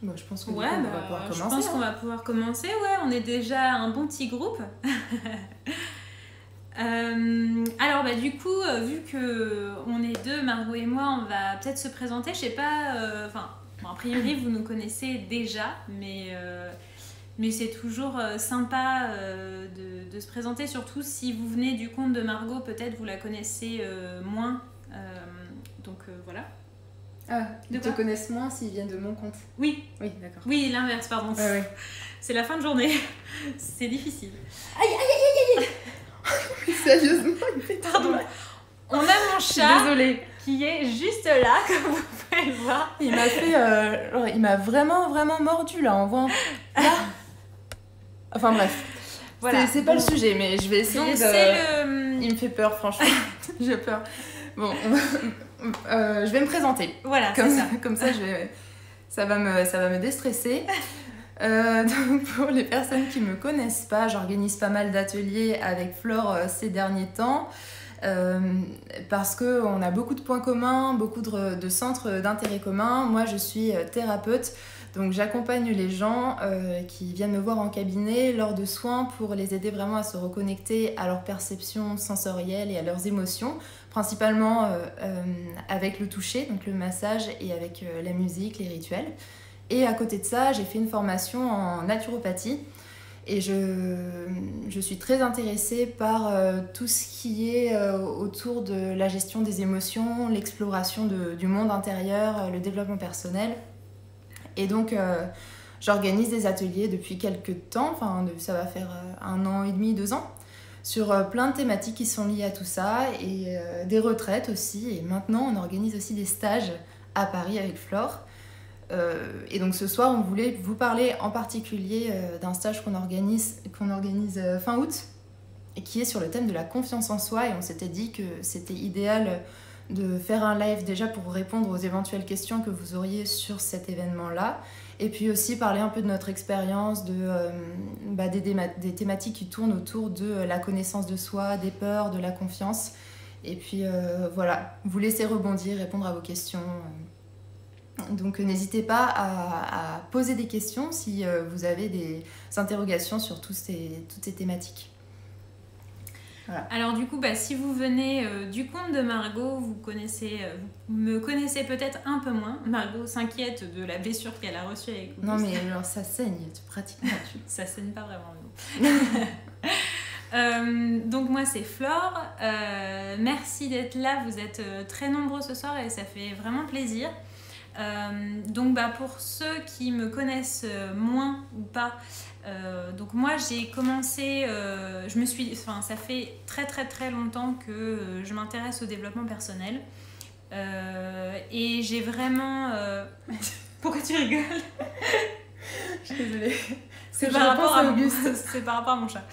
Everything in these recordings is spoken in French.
Bon, je pense que Ouais, on va pouvoir je commencer. pense qu'on va pouvoir commencer. Ouais, on est déjà un bon petit groupe. Alors, bah, du coup, vu que on est deux, Margot et moi, on va peut-être se présenter. Je sais pas. Enfin, bon, a priori, vous nous connaissez déjà, mais c'est toujours sympa de se présenter, surtout si vous venez du compte de Margot, peut-être vous la connaissez moins. Donc voilà. Ah, De ils te quoi connaissent moins s'ils viennent de mon compte. Oui, Oui, d'accord. oui, l'inverse, pardon. Ouais, ouais. C'est la fin de journée. C'est difficile. Sérieusement, il me fait Pardon. On a mon Je suis chat désolée. qui est juste là, comme vous pouvez le voir. Il m'a fait... il m'a vraiment, vraiment mordu, là, en voyant... Là. Enfin, bref. Voilà. C'est pas le sujet, mais je vais essayer Donc de... c'est le... Il me fait peur, franchement. J'ai peur. Bon, je vais me présenter. Voilà, c'est ça. Comme ça, ça va me déstresser. Donc pour les personnes qui me connaissent pas, j'organise pas mal d'ateliers avec Flore ces derniers temps parce qu'on a beaucoup de points communs, beaucoup de centres d'intérêt communs. Moi, je suis thérapeute, donc j'accompagne les gens qui viennent me voir en cabinet lors de soins pour les aider vraiment à se reconnecter à leur perception sensorielle et à leurs émotions, principalement avec le toucher, donc le massage, et avec la musique, les rituels. Et à côté de ça, j'ai fait une formation en naturopathie et je suis très intéressée par tout ce qui est autour de la gestion des émotions, l'exploration du monde intérieur, le développement personnel. Et donc, j'organise des ateliers depuis quelques temps, enfin, ça va faire 1 an et demi, 2 ans, sur plein de thématiques qui sont liées à tout ça et des retraites aussi. Et maintenant, on organise aussi des stages à Paris avec Flore. Et donc ce soir, on voulait vous parler en particulier d'un stage qu'on organise fin août et qui est sur le thème de la confiance en soi. Et on s'était dit que c'était idéal de faire un live déjà pour répondre aux éventuelles questions que vous auriez sur cet événement-là. Et puis aussi parler un peu de notre expérience, des thématiques qui tournent autour de la connaissance de soi, des peurs, de la confiance. Et puis voilà, vous laisser rebondir, répondre à vos questions. Donc n'hésitez pas à poser des questions si vous avez des interrogations sur toutes ces thématiques. Voilà. Alors du coup, si vous venez du compte de Margot, vous me connaissez peut-être un peu moins. Margot s'inquiète de la blessure qu'elle a reçue avec vous. Non mais alors ça saigne, pratiquement. Ça saigne pas vraiment, non. Donc moi c'est Flore. Merci d'être là, vous êtes très nombreux ce soir et ça fait vraiment plaisir. Donc pour ceux qui me connaissent moins ou pas, donc moi j'ai commencé, ça fait très très très longtemps que je m'intéresse au développement personnel et j'ai vraiment... Pourquoi tu rigoles? Je suis désolée. C'est par rapport à Auguste. C'est par rapport à mon chat.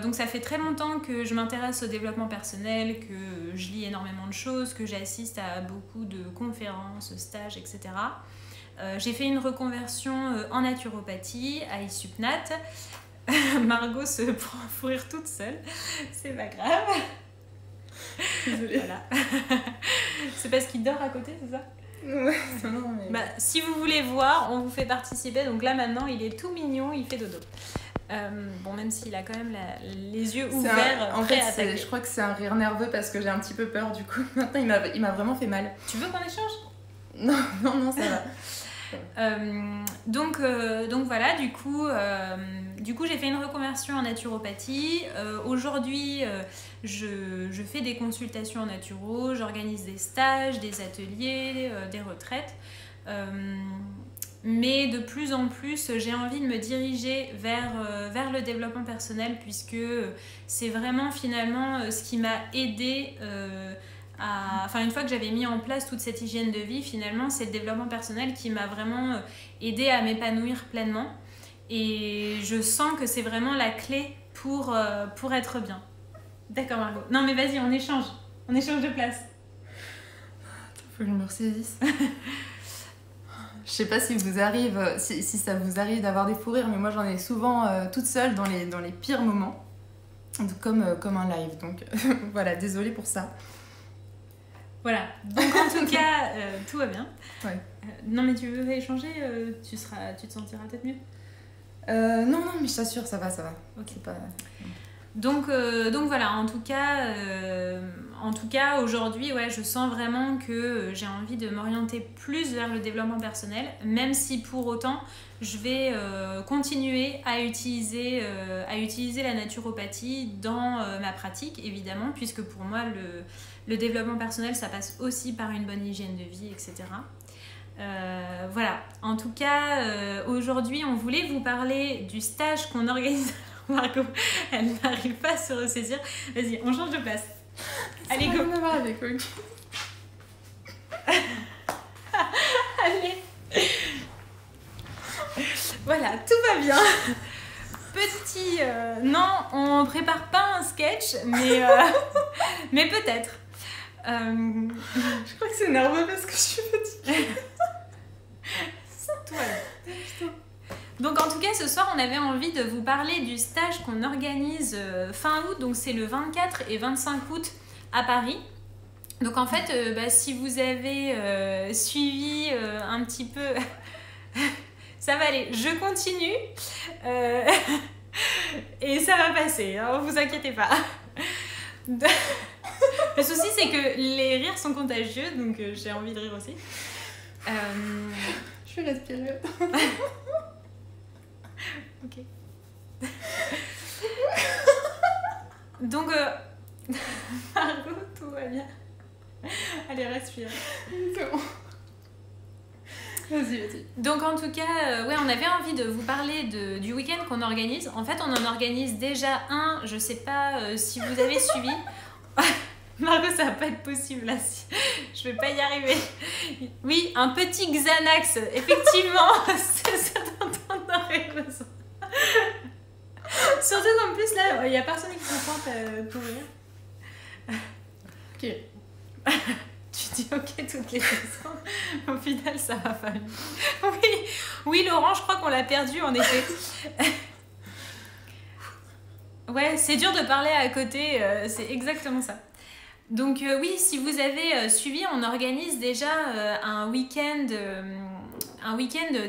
Donc ça fait très longtemps que je m'intéresse au développement personnel, que je lis énormément de choses, que j'assiste à beaucoup de conférences, stages, etc. J'ai fait une reconversion en naturopathie à Isupnat. Margot se prend à fou rire toute seule, c'est pas grave. Désolée. Voilà. C'est parce qu'il dort à côté, c'est ça? Ouais, non mais... Si vous voulez voir, on vous fait participer. Donc là maintenant, il est tout mignon, il fait dodo. Même s'il a quand même les yeux ouverts, prêts à attaquer. Je crois que c'est un rire nerveux parce que j'ai un petit peu peur du coup. Maintenant, il m'a vraiment fait mal. Tu veux qu'on échange? Non, ça va. Donc voilà, du coup j'ai fait une reconversion en naturopathie. Aujourd'hui, je fais des consultations en naturo, j'organise des stages, des ateliers, des retraites. Mais de plus en plus, j'ai envie de me diriger vers le développement personnel puisque c'est vraiment finalement ce qui m'a aidée une fois que j'avais mis en place toute cette hygiène de vie, finalement, c'est le développement personnel qui m'a vraiment aidée à m'épanouir pleinement. Et je sens que c'est vraiment la clé pour être bien. D'accord, Margot. Non, mais vas-y, on échange. On échange de place. Faut que je me ressaisisse. Je sais pas si ça vous arrive d'avoir des fous rires, mais moi j'en ai souvent toute seule dans les pires moments, comme un live. Donc voilà, désolée pour ça. Voilà, donc en tout cas, tout va bien. Ouais. Non mais tu veux échanger, tu te sentiras peut-être mieux. Non, mais je t'assure, ça va. Ok. C'est pas... Donc voilà, en tout cas aujourd'hui, ouais, je sens vraiment que j'ai envie de m'orienter plus vers le développement personnel, même si pour autant, je vais continuer à utiliser la naturopathie dans ma pratique, évidemment, puisque pour moi, le développement personnel, ça passe aussi par une bonne hygiène de vie, etc. Voilà, en tout cas, aujourd'hui, on voulait vous parler du stage qu'on organise. Margot, elle n'arrive pas à se ressaisir. Vas-y, on change de place. Allez, go. On va voir avec eux. Allez. Voilà, tout va bien. Petit... non, on prépare pas un sketch, mais peut-être. Je crois que c'est nerveux parce que je suis fatiguée. Toi. Donc en tout cas, ce soir, on avait envie de vous parler du stage qu'on organise fin août. Donc c'est le 24 et 25 août à Paris. Donc en fait, si vous avez suivi un petit peu... ça va aller, je continue. Et ça va passer, hein, vous inquiétez pas. Le souci, c'est que les rires sont contagieux, donc j'ai envie de rire aussi. Je vais respirer. Ok. Donc, Margot, tout va bien. Allez, respire. C'est bon. Vas-y. Donc, en tout cas, ouais, on avait envie de vous parler du week-end qu'on organise. En fait, on en organise déjà un. Je sais pas si vous avez suivi. Margot, ça va pas être possible là. Je vais pas y arriver. Oui, un petit Xanax. Effectivement, c'est ça dont on aurait besoin. Surtout qu'en plus là, il y a personne qui comprend pour rire. Ok. Tu dis ok toutes les questions. Au final, ça va pas mieux. Oui, Laurent, je crois qu'on l'a perdu en effet. Ouais, c'est dur de parler à côté. C'est exactement ça. Donc oui, si vous avez suivi, on organise déjà un week-end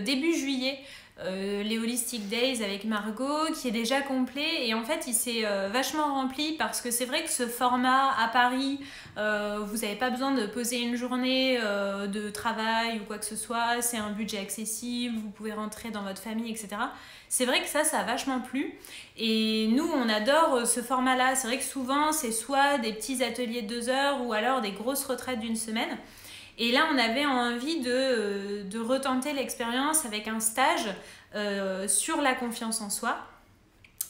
début juillet, les Holistic Days avec Margot, qui est déjà complet. Et en fait, il s'est vachement rempli parce que c'est vrai que ce format à Paris, vous n'avez pas besoin de poser une journée de travail ou quoi que ce soit. C'est un budget accessible, vous pouvez rentrer dans votre famille, etc. C'est vrai que ça a vachement plu. Et nous, on adore ce format-là. C'est vrai que souvent, c'est soit des petits ateliers de 2 heures ou alors des grosses retraites d'1 semaine. Et là, on avait envie de retenter l'expérience avec un stage sur la confiance en soi.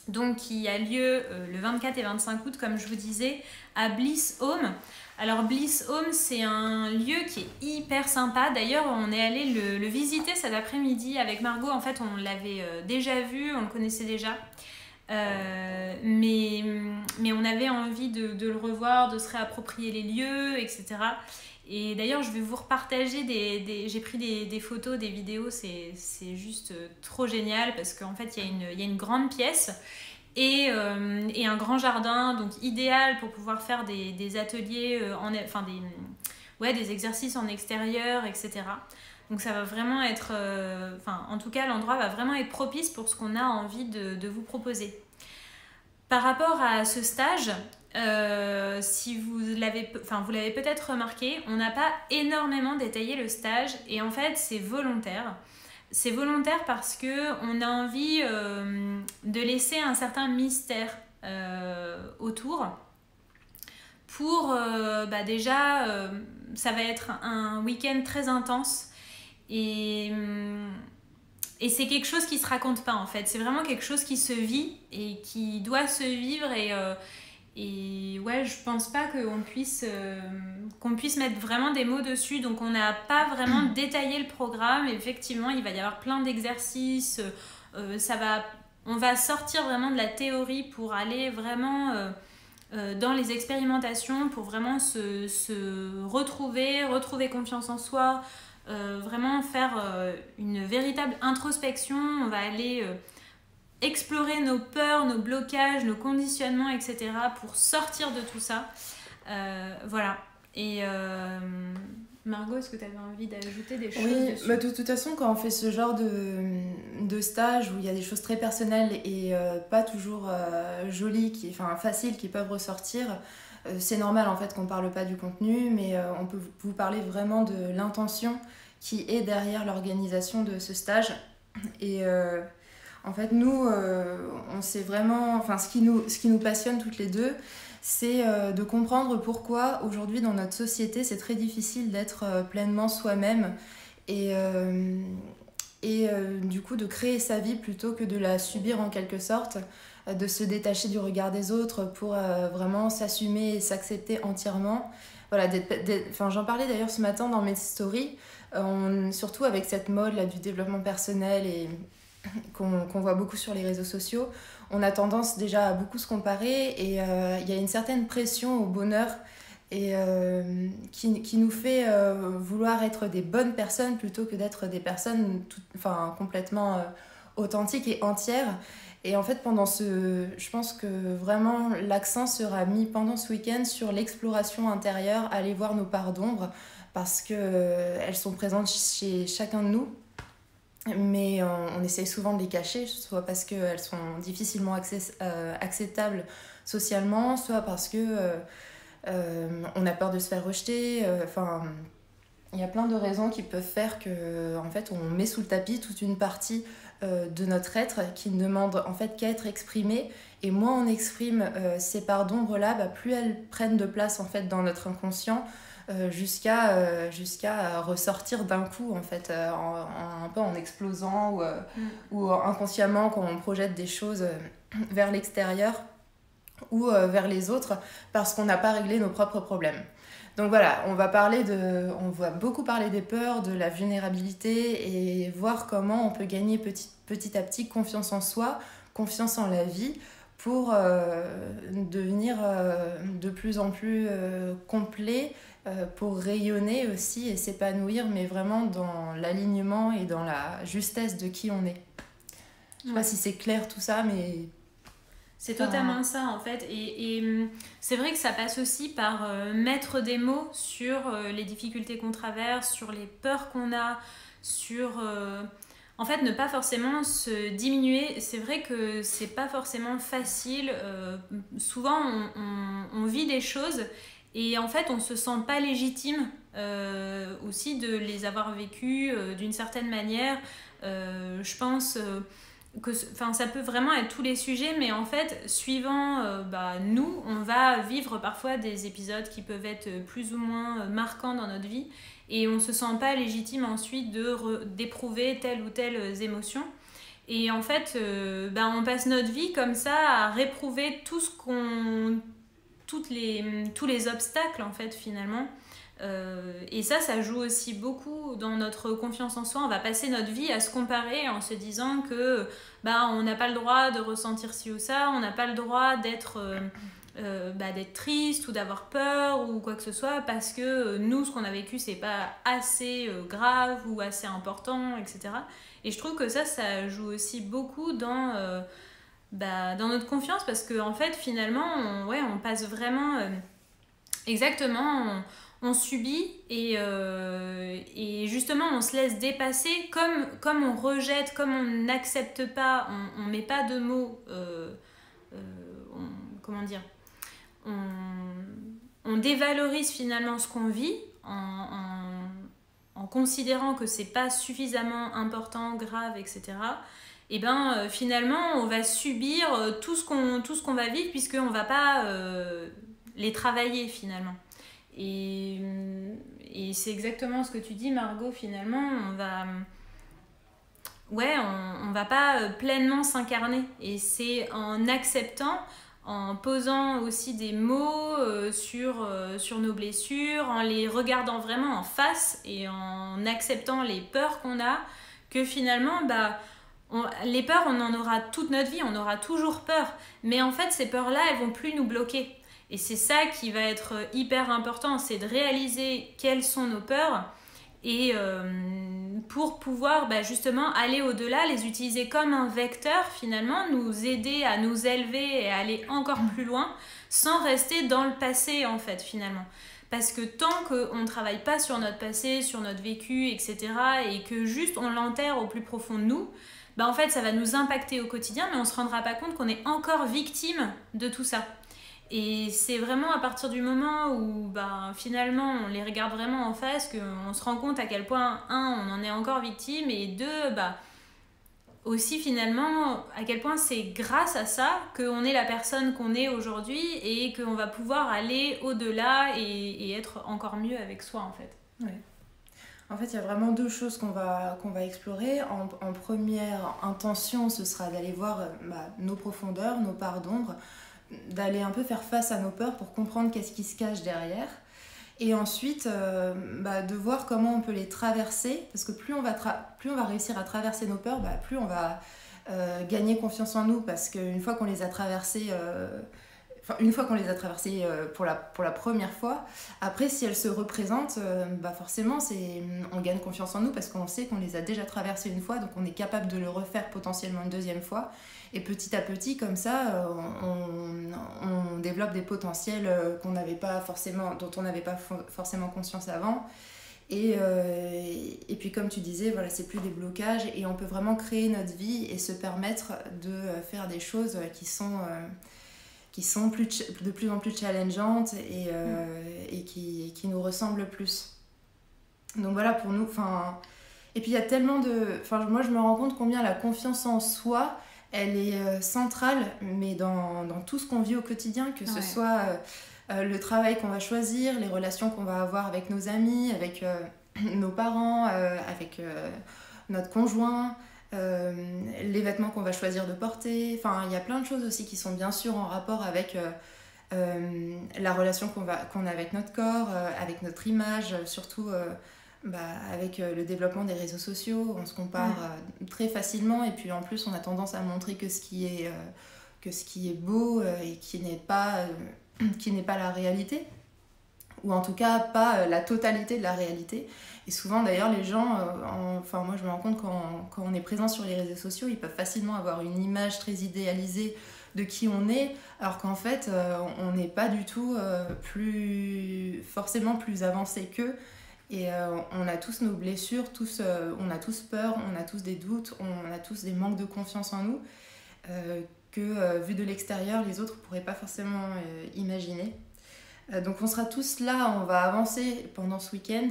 Donc, qui a lieu le 24 et 25 août, comme je vous disais, à Bliss Home. Alors, Bliss Home, c'est un lieu qui est hyper sympa. D'ailleurs, on est allé le visiter cet après-midi avec Margot. En fait, on l'avait déjà vu, on le connaissait déjà. Mais on avait envie de le revoir, de se réapproprier les lieux, etc. Et d'ailleurs, je vais vous repartager j'ai pris des photos, des vidéos, c'est juste trop génial parce qu'en fait, il y a une grande pièce et un grand jardin, donc idéal pour pouvoir faire des ateliers, des exercices en extérieur, etc. Donc ça va vraiment être, en tout cas, l'endroit va vraiment être propice pour ce qu'on a envie de vous proposer. Par rapport à ce stage, si vous l'avez peut-être remarqué, on n'a pas énormément détaillé le stage et en fait c'est volontaire. C'est volontaire parce qu'on a envie de laisser un certain mystère autour. Pour déjà, ça va être un week-end très intense et c'est quelque chose qui se raconte pas en fait. C'est vraiment quelque chose qui se vit et qui doit se vivre et ouais, je pense pas qu'on puisse mettre vraiment des mots dessus. Donc on n'a pas vraiment détaillé le programme. Effectivement, il va y avoir plein d'exercices. On va sortir vraiment de la théorie pour aller vraiment dans les expérimentations, pour vraiment se retrouver confiance en soi, vraiment faire une véritable introspection. On va aller explorer nos peurs, nos blocages, nos conditionnements, etc. pour sortir de tout ça. Voilà. Et Margot, est-ce que tu avais envie d'ajouter des choses Oui, dessus? bah de toute façon, quand on fait ce genre de stage où il y a des choses très personnelles et pas toujours jolies, enfin faciles, qui peuvent ressortir, c'est normal en fait qu'on parle pas du contenu, mais on peut vous parler vraiment de l'intention qui est derrière l'organisation de ce stage. Et en fait, nous, on sait vraiment, enfin, ce qui nous passionne toutes les deux, c'est de comprendre pourquoi aujourd'hui dans notre société, c'est très difficile d'être pleinement soi-même et, du coup de créer sa vie plutôt que de la subir en quelque sorte, de se détacher du regard des autres pour vraiment s'assumer et s'accepter entièrement. Voilà, enfin, j'en parlais d'ailleurs ce matin dans mes stories, surtout avec cette mode là, du développement personnel et qu'on voit beaucoup sur les réseaux sociaux, on a tendance déjà à beaucoup se comparer et il y a une certaine pression au bonheur et qui nous fait vouloir être des bonnes personnes plutôt que d'être des personnes complètement authentiques et entières. Et en fait, je pense que vraiment l'accent sera mis pendant ce week-end sur l'exploration intérieure, aller voir nos parts d'ombre parce qu'elles sont présentes chez chacun de nous. Mais on essaye souvent de les cacher, soit parce qu'elles sont difficilement acceptables socialement, soit parce que on a peur de se faire rejeter. Enfin, il y a plein de raisons qui peuvent faire que, en fait, on met sous le tapis toute une partie de notre être qui ne demande en fait qu'à être exprimée. Et moins on exprime ces parts d'ombre là, plus elles prennent de place en fait dans notre inconscient. Jusqu'à ressortir d'un coup en fait un peu en explosant ou inconsciemment quand on projette des choses vers l'extérieur ou vers les autres parce qu'on n'a pas réglé nos propres problèmes. Donc voilà, on va beaucoup parler des peurs, de la vulnérabilité et voir comment on peut gagner petit à petit confiance en soi, confiance en la vie pour devenir de plus en plus complet, pour rayonner aussi et s'épanouir, mais vraiment dans l'alignement et dans la justesse de qui on est. Je sais pas si c'est clair tout ça, mais... C'est totalement ça en fait. Et c'est vrai que ça passe aussi par mettre des mots sur les difficultés qu'on traverse, sur les peurs qu'on a, sur... En fait, ne pas forcément se diminuer. C'est vrai que c'est pas forcément facile. Souvent, on vit des choses et en fait, on se sent pas légitime aussi de les avoir vécues d'une certaine manière. Je pense que ça peut vraiment être tous les sujets, mais en fait, suivant nous, on va vivre parfois des épisodes qui peuvent être plus ou moins marquants dans notre vie. Et on ne se sent pas légitime ensuite d'éprouver telle ou telle émotion. Et en fait, on passe notre vie comme ça à réprouver tous les obstacles, en fait, finalement. Et ça joue aussi beaucoup dans notre confiance en soi. On va passer notre vie à se comparer en se disant que on n'a pas le droit de ressentir ci ou ça, on n'a pas le droit d'être triste ou d'avoir peur ou quoi que ce soit parce que nous, ce qu'on a vécu, c'est pas assez grave ou assez important, etc. Et je trouve que ça joue aussi beaucoup dans notre confiance parce qu'en en fait, finalement, on passe vraiment exactement... On subit et justement on se laisse dépasser comme on rejette, comme on n'accepte pas, on met pas de mots, comment dire, on dévalorise finalement ce qu'on vit en considérant que c'est pas suffisamment important, grave, etc. Et finalement on va subir tout ce qu'on va vivre puisqu'on va pas les travailler finalement. Et c'est exactement ce que tu dis, Margot, finalement, on va pas pleinement s'incarner. Et c'est en acceptant, en posant aussi des mots sur nos blessures, en les regardant vraiment en face et en acceptant les peurs qu'on a, que finalement, les peurs, on en aura toute notre vie, on aura toujours peur. Mais en fait, ces peurs-là, elles vont plus nous bloquer. Et c'est ça qui va être hyper important, c'est de réaliser quelles sont nos peurs et pour pouvoir justement aller au-delà, les utiliser comme un vecteur finalement, nous aider à nous élever et à aller encore plus loin sans rester dans le passé en fait finalement. Parce que tant qu'on ne travaille pas sur notre passé, sur notre vécu, etc., et que juste on l'enterre au plus profond de nous, bah en fait ça va nous impacter au quotidien, mais on ne se rendra pas compte qu'on est encore victime de tout ça. Et c'est vraiment à partir du moment où bah, finalement on les regarde vraiment en face qu'on se rend compte à quel point, un, on en est encore victime, et deux, bah, aussi finalement à quel point c'est grâce à ça qu'on est la personne qu'on est aujourd'hui et qu'on va pouvoir aller au-delà et être encore mieux avec soi en fait. Ouais. En fait, il y a vraiment deux choses qu'on va explorer. En première intention, ce sera d'aller voir nos profondeurs, nos parts d'ombre, d'aller un peu faire face à nos peurs pour comprendre qu'est-ce qui se cache derrière. Et ensuite, de voir comment on peut les traverser, parce que plus on va réussir à traverser nos peurs, plus on va gagner confiance en nous, parce qu'une fois qu'on les a traversées, pour la première fois, après si elles se représentent, forcément on gagne confiance en nous parce qu'on sait qu'on les a déjà traversées une fois, donc on est capable de le refaire potentiellement une deuxième fois. Et petit à petit, comme ça, on développe des potentiels dont on n'avait pas forcément conscience avant. Et puis comme tu disais, voilà, c'est plus des blocages et on peut vraiment créer notre vie et se permettre de faire des choses qui sont de plus en plus challengeantes et qui nous ressemblent plus. Donc voilà, pour nous, et puis il y a tellement moi je me rends compte combien la confiance en soi, elle est centrale, mais dans tout ce qu'on vit au quotidien, que ce soit le travail qu'on va choisir, les relations qu'on va avoir avec nos amis, avec nos parents, avec notre conjoint, les vêtements qu'on va choisir de porter. Enfin, il y a plein de choses aussi qui sont bien sûr en rapport avec la relation qu'on a avec notre corps, avec notre image, surtout avec le développement des réseaux sociaux. On se compare très facilement et puis en plus on a tendance à montrer que ce qui est beau et qui n'est pas la réalité, ou en tout cas pas la totalité de la réalité. Et souvent d'ailleurs les gens, moi je me rends compte quand on est présent sur les réseaux sociaux, ils peuvent facilement avoir une image très idéalisée de qui on est, alors qu'en fait on n'est pas du tout forcément plus avancé qu'eux. Et on a tous nos blessures, on a tous peur, on a tous des doutes, on a tous des manques de confiance en nous que vu de l'extérieur les autres ne pourraient pas forcément imaginer. Donc on sera tous là, on va avancer pendant ce week-end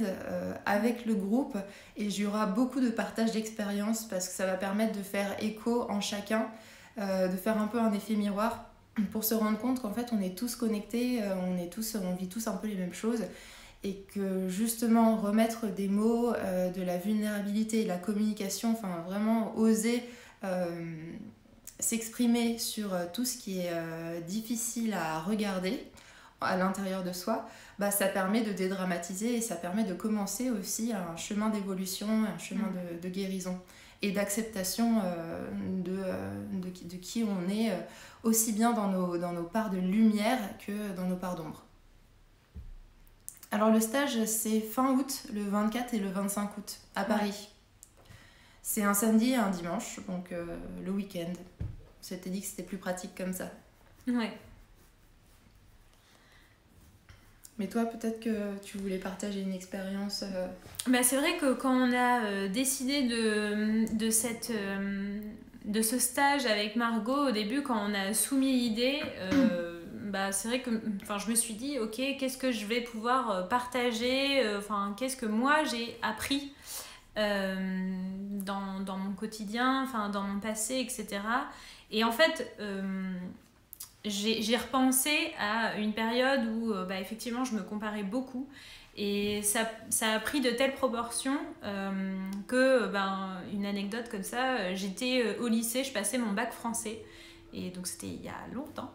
avec le groupe, et il y aura beaucoup de partage d'expériences parce que ça va permettre de faire écho en chacun, de faire un peu un effet miroir pour se rendre compte qu'en fait on est tous connectés, on vit tous un peu les mêmes choses, et que justement remettre des mots, de la vulnérabilité et de la communication, vraiment oser s'exprimer sur tout ce qui est difficile à regarder à l'intérieur de soi, ça permet de dédramatiser et ça permet de commencer aussi un chemin d'évolution, un chemin de guérison et d'acceptation de qui on est, aussi bien dans nos parts de lumière que dans nos parts d'ombre. Alors le stage, c'est fin août, le 24 et le 25 août, à Paris. Ouais. C'est un samedi et un dimanche, donc le week-end. On s'était dit que c'était plus pratique comme ça. Ouais. Mais toi, peut-être que tu voulais partager une expérience c'est vrai que quand on a décidé de ce stage avec Margot, au début, quand on a soumis l'idée... c'est vrai que je me suis dit, ok, qu'est-ce que je vais pouvoir partager, qu'est-ce que moi j'ai appris dans mon quotidien, dans mon passé, etc. Et en fait, j'ai repensé à une période où effectivement je me comparais beaucoup, et ça a pris de telles proportions que, une anecdote comme ça, j'étais au lycée, je passais mon bac français. Et donc c'était il y a longtemps.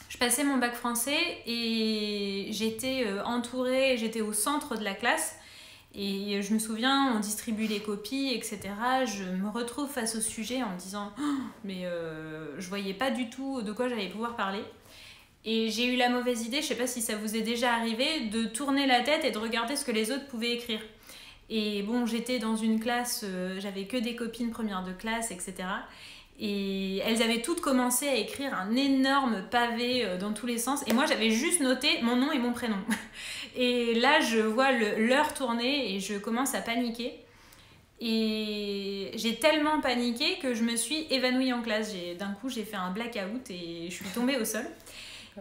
Je passais mon bac français et j'étais entourée, j'étais au centre de la classe. Et je me souviens, on distribue les copies, etc. Je me retrouve face au sujet en me disant je voyais pas du tout de quoi j'allais pouvoir parler. Et j'ai eu la mauvaise idée, je sais pas si ça vous est déjà arrivé, de tourner la tête et de regarder ce que les autres pouvaient écrire. Et bon, j'étais dans une classe, j'avais que des copines premières de classe, etc. Et elles avaient toutes commencé à écrire un énorme pavé dans tous les sens. Et moi, j'avais juste noté mon nom et mon prénom. Et là, je vois l'heure tourner et je commence à paniquer. Et j'ai tellement paniqué que je me suis évanouie en classe. D'un coup, j'ai fait un blackout et je suis tombée au sol.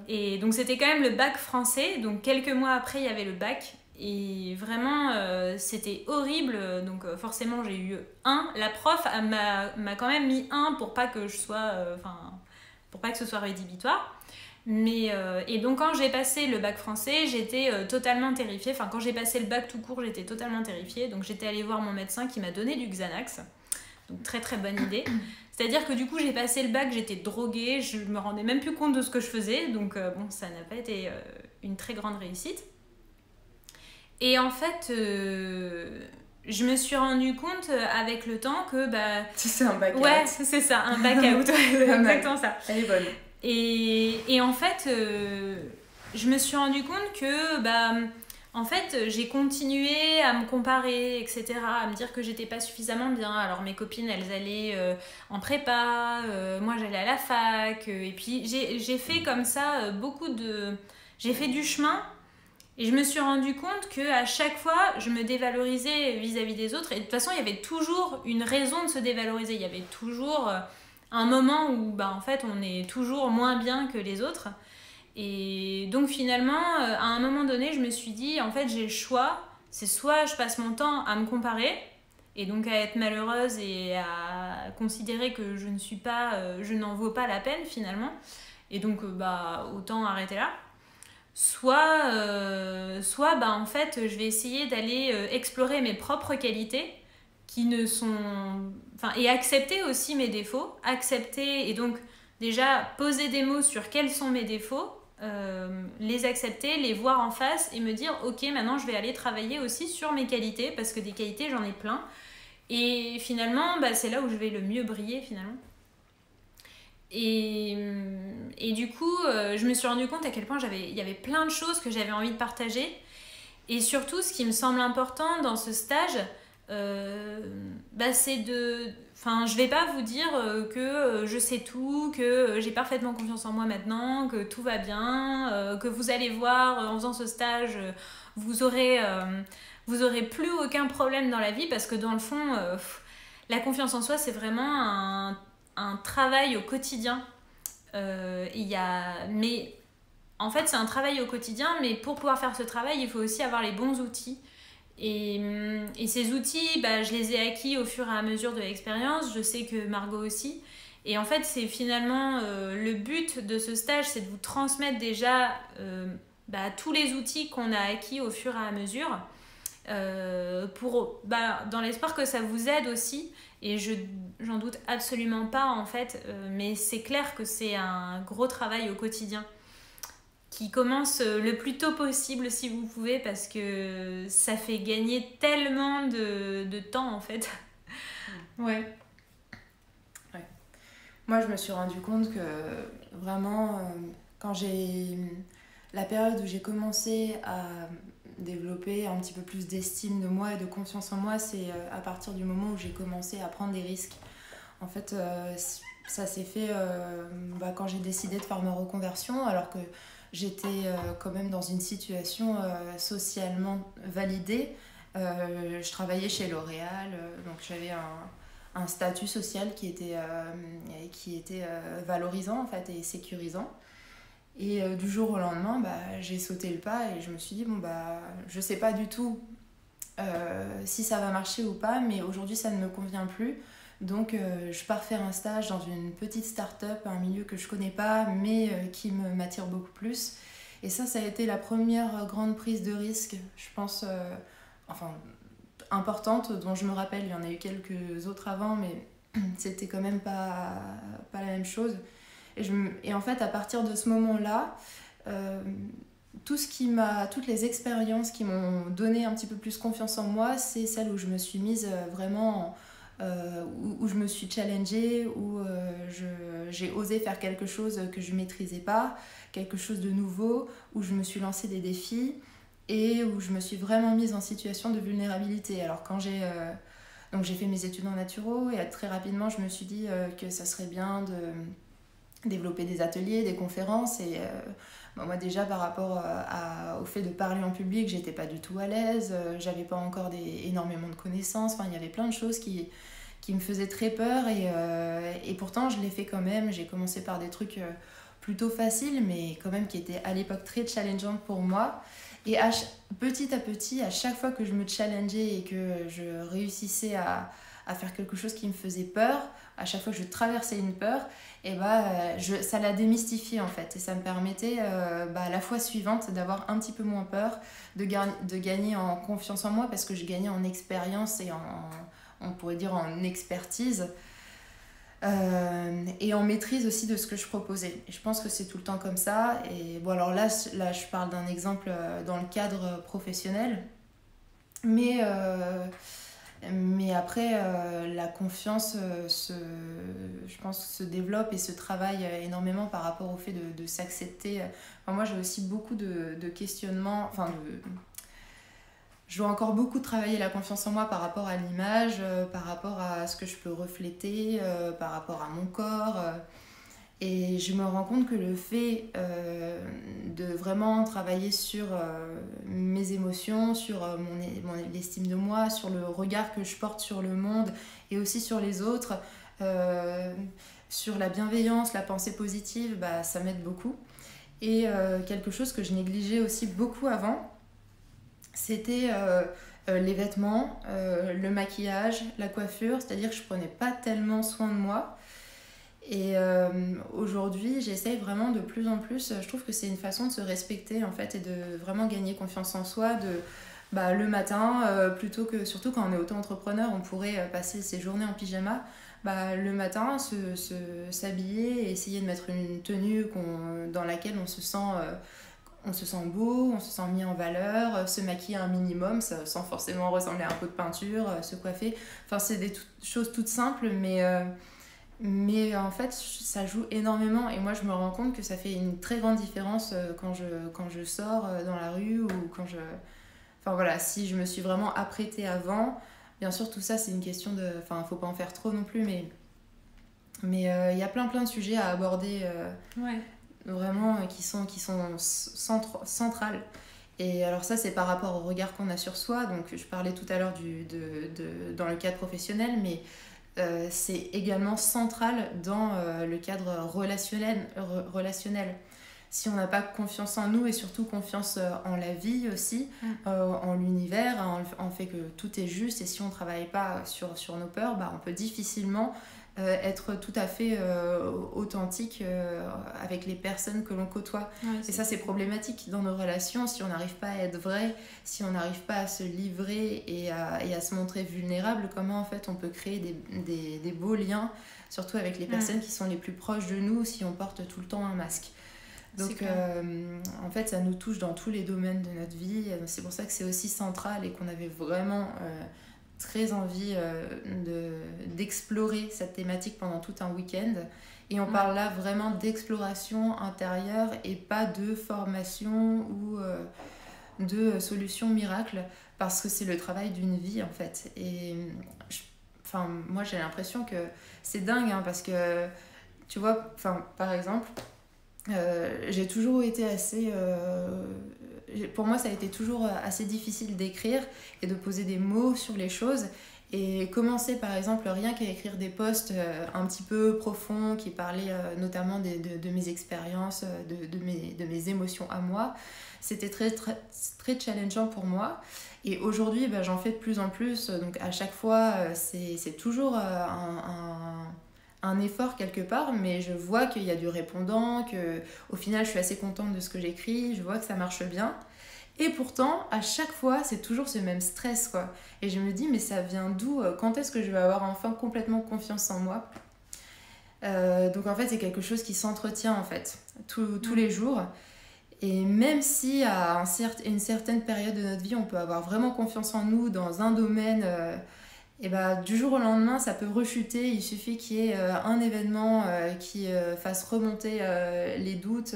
Et donc, c'était quand même le bac français. Donc, quelques mois après, il y avait le bac. Et vraiment, c'était horrible. Donc, forcément, j'ai eu 1. La prof m'a quand même mis 1 pour pas que je sois... pour pas que ce soit rédhibitoire. Mais, et donc, quand j'ai passé le bac français, j'étais totalement terrifiée. Enfin, quand j'ai passé le bac tout court, j'étais totalement terrifiée. Donc, j'étais allée voir mon médecin qui m'a donné du Xanax. Donc, très, très bonne idée. C'est-à-dire que du coup, j'ai passé le bac, j'étais droguée. Je me rendais même plus compte de ce que je faisais. Donc, bon, ça n'a pas été une très grande réussite. Et en fait, je me suis rendu compte avec le temps que... c'est un back-out. Ouais, c'est ça, un back-out. Exactement ça. Elle est bonne. Et en fait, je me suis rendu compte que... en fait, j'ai continué à me comparer, etc., à me dire que j'étais pas suffisamment bien. Alors mes copines, elles allaient en prépa, moi j'allais à la fac, et puis j'ai fait comme ça j'ai fait du chemin. Et je me suis rendu compte qu'à chaque fois, je me dévalorisais vis-à-vis des autres. Et de toute façon, il y avait toujours une raison de se dévaloriser. Il y avait toujours un moment où, en fait, on est toujours moins bien que les autres. Et donc, finalement, à un moment donné, je me suis dit, en fait, j'ai le choix. C'est soit je passe mon temps à me comparer, et donc à être malheureuse et à considérer que je ne suis pas, je n'en vaux pas la peine, finalement. Et donc, autant arrêter là. Soit en fait, je vais essayer d'aller explorer mes propres qualités qui ne sont... et accepter aussi mes défauts. Accepter et donc déjà poser des mots sur quels sont mes défauts, les accepter, les voir en face et me dire ok, maintenant je vais aller travailler aussi sur mes qualités parce que des qualités, j'en ai plein. Et finalement, c'est là où je vais le mieux briller finalement. Et du coup, je me suis rendu compte à quel point il y avait plein de choses que j'avais envie de partager. Et surtout, ce qui me semble important dans ce stage, c'est de... je vais pas vous dire que je sais tout, que j'ai parfaitement confiance en moi maintenant, que tout va bien, que vous allez voir en faisant ce stage, vous aurez plus aucun problème dans la vie parce que dans le fond, la confiance en soi, c'est vraiment un travail au quotidien. Mais en fait, c'est un travail au quotidien, mais pour pouvoir faire ce travail, il faut aussi avoir les bons outils. Et ces outils, je les ai acquis au fur et à mesure de l'expérience. Je sais que Margot aussi. Et en fait, c'est finalement le but de ce stage, c'est de vous transmettre déjà tous les outils qu'on a acquis au fur et à mesure. Dans l'espoir que ça vous aide aussi. Et j'en doute absolument pas en fait, mais c'est clair que c'est un gros travail au quotidien qui commence le plus tôt possible si vous pouvez parce que ça fait gagner tellement de temps en fait. Ouais. Moi je me suis rendu compte que vraiment quand la période où j'ai commencé à développer un petit peu plus d'estime de moi et de confiance en moi, c'est à partir du moment où j'ai commencé à prendre des risques. En fait, ça s'est fait quand j'ai décidé de faire ma reconversion, alors que j'étais quand même dans une situation socialement validée. Je travaillais chez L'Oréal, donc j'avais un statut social qui était valorisant en fait, et sécurisant. Et du jour au lendemain, j'ai sauté le pas et je me suis dit, je sais pas du tout si ça va marcher ou pas, mais aujourd'hui ça ne me convient plus. Donc je pars faire un stage dans une petite start-up, un milieu que je connais pas, mais qui m'attire beaucoup plus. Et ça a été la première grande prise de risque, je pense, importante, dont je me rappelle. Il y en a eu quelques autres avant, mais c'était quand même pas la même chose. Et en fait, à partir de ce moment-là, toutes les expériences qui m'ont donné un petit peu plus confiance en moi, c'est celles où je me suis mise vraiment, où je me suis challengée, où j'ai osé faire quelque chose que je ne maîtrisais pas, quelque chose de nouveau, où je me suis lancé des défis et où je me suis vraiment mise en situation de vulnérabilité. Alors quand j'ai Donc j'ai fait mes études en naturo et très rapidement je me suis dit que ça serait bien de développer des ateliers, des conférences. Et moi déjà par rapport au fait de parler en public, j'étais pas du tout à l'aise, j'avais pas encore énormément de connaissances, enfin il y avait plein de choses qui me faisaient très peur et pourtant je l'ai fait quand même. J'ai commencé par des trucs plutôt faciles mais quand même qui étaient à l'époque très challengeants pour moi. Et petit à petit, à chaque fois que je me challengeais et que je réussissais à faire quelque chose qui me faisait peur, à chaque fois que je traversais une peur, et ça l'a démystifié en fait. Et ça me permettait à la fois suivante d'avoir un petit peu moins peur, de gagner en confiance en moi parce que je gagnais en expérience et on pourrait dire en expertise. Et en maîtrise aussi de ce que je proposais. Et je pense que c'est tout le temps comme ça. Et bon, alors là je parle d'un exemple dans le cadre professionnel. Mais après, la confiance, je pense, se développe et se travaille énormément par rapport au fait de s'accepter. Enfin, moi, j'ai aussi beaucoup de questionnements. Enfin, je dois encore beaucoup travailler la confiance en moi par rapport à l'image, par rapport à ce que je peux refléter, par rapport à mon corps. Et je me rends compte que le fait de vraiment travailler sur mes émotions, sur mon estime de moi, sur le regard que je porte sur le monde et aussi sur les autres, sur la bienveillance, la pensée positive, ça m'aide beaucoup. Et quelque chose que je négligeais aussi beaucoup avant, c'était les vêtements, le maquillage, la coiffure, c'est-à-dire que je prenais pas tellement soin de moi. Et aujourd'hui, j'essaye vraiment de plus en plus, je trouve que c'est une façon de se respecter en fait et de vraiment gagner confiance en soi, le matin, plutôt que, surtout quand on est auto-entrepreneur, on pourrait passer ses journées en pyjama, le matin, s'habiller et essayer de mettre une tenue dans laquelle on se sent beau, on se sent mis en valeur, se maquiller un minimum sans forcément ressembler à un pot de peinture, se coiffer. Enfin, c'est des choses toutes simples, mais en fait, ça joue énormément. Et moi, je me rends compte que ça fait une très grande différence quand je sors dans la rue ou quand je... Enfin voilà, si je me suis vraiment apprêtée avant, bien sûr, tout ça, c'est une question de... Enfin, faut pas en faire trop non plus, mais il y a plein de sujets à aborder vraiment qui sont centrales. Et alors ça, c'est par rapport au regard qu'on a sur soi. Donc, je parlais tout à l'heure dans le cadre professionnel, mais c'est également central dans le cadre relationnel. Si on n'a pas confiance en nous et surtout confiance en la vie aussi, en l'univers, en fait que tout est juste, et si on ne travaille pas sur nos peurs, on peut difficilement être tout à fait authentique avec les personnes que l'on côtoie. Et ça, c'est problématique dans nos relations si on n'arrive pas à être vrai, si on n'arrive pas à se livrer et à se montrer vulnérable. Comment en fait on peut créer des beaux liens, surtout avec les personnes qui sont les plus proches de nous, si on porte tout le temps un masque. Donc en fait ça nous touche dans tous les domaines de notre vie. C'est pour ça que c'est aussi central et qu'on avait vraiment très envie d'explorer cette thématique pendant tout un week-end. Et on parle là vraiment d'exploration intérieure et pas de formation ou de solution miracle, parce que c'est le travail d'une vie en fait. Et moi j'ai l'impression que c'est dingue parce que tu vois, par exemple, j'ai toujours été assez... pour moi, ça a été toujours assez difficile d'écrire et de poser des mots sur les choses. Et commencer, par exemple, rien qu'à écrire des posts un petit peu profonds qui parlaient notamment de mes expériences, de mes émotions à moi, c'était très, très, très challengeant pour moi. Et aujourd'hui, j'en fais de plus en plus. Donc à chaque fois, c'est toujours un effort quelque part, mais je vois qu'il y a du répondant, qu'au final je suis assez contente de ce que j'écris, je vois que ça marche bien. Et pourtant, à chaque fois, c'est toujours ce même stress, quoi. Et je me dis, mais ça vient d'où? Quand est-ce que je vais avoir enfin complètement confiance en moi? Donc en fait, c'est quelque chose qui s'entretient, en fait, tous les jours. Et même si à une certaine période de notre vie, on peut avoir vraiment confiance en nous dans un domaine... et du jour au lendemain, ça peut rechuter. Il suffit qu'il y ait un événement qui fasse remonter les doutes.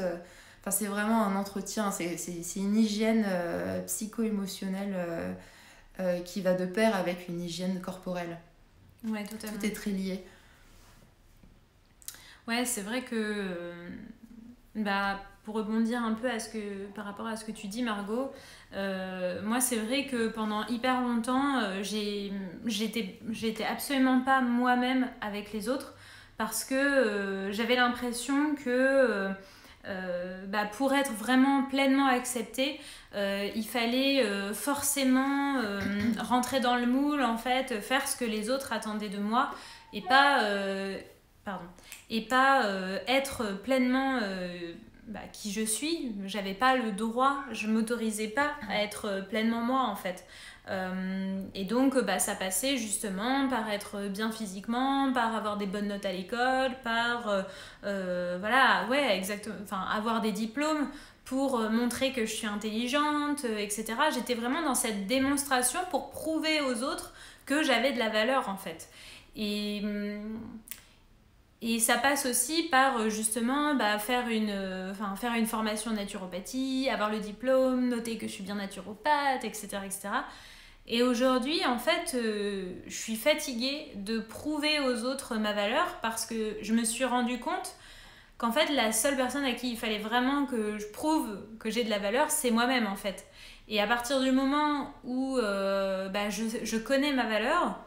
C'est vraiment un entretien, c'est une hygiène psycho-émotionnelle qui va de pair avec une hygiène corporelle. Ouais, totalement. Tout est très lié. Ouais, c'est vrai que pour rebondir un peu par rapport à ce que tu dis, Margot, moi c'est vrai que pendant hyper longtemps, j'étais absolument pas moi-même avec les autres parce que j'avais l'impression que pour être vraiment pleinement acceptée, il fallait forcément rentrer dans le moule, en fait, faire ce que les autres attendaient de moi et pas, être pleinement qui je suis. J'avais pas le droit, je m'autorisais pas à être pleinement moi, en fait. Et donc ça passait justement par être bien physiquement, par avoir des bonnes notes à l'école, par avoir des diplômes pour montrer que je suis intelligente, etc. J'étais vraiment dans cette démonstration pour prouver aux autres que j'avais de la valeur, en fait. Et ça passe aussi par justement faire une formation en naturopathie, avoir le diplôme, noter que je suis bien naturopathe, etc. etc. Et aujourd'hui, en fait, je suis fatiguée de prouver aux autres ma valeur parce que je me suis rendu compte qu'en fait, la seule personne à qui il fallait vraiment que je prouve que j'ai de la valeur, c'est moi-même, en fait. Et à partir du moment où je connais ma valeur,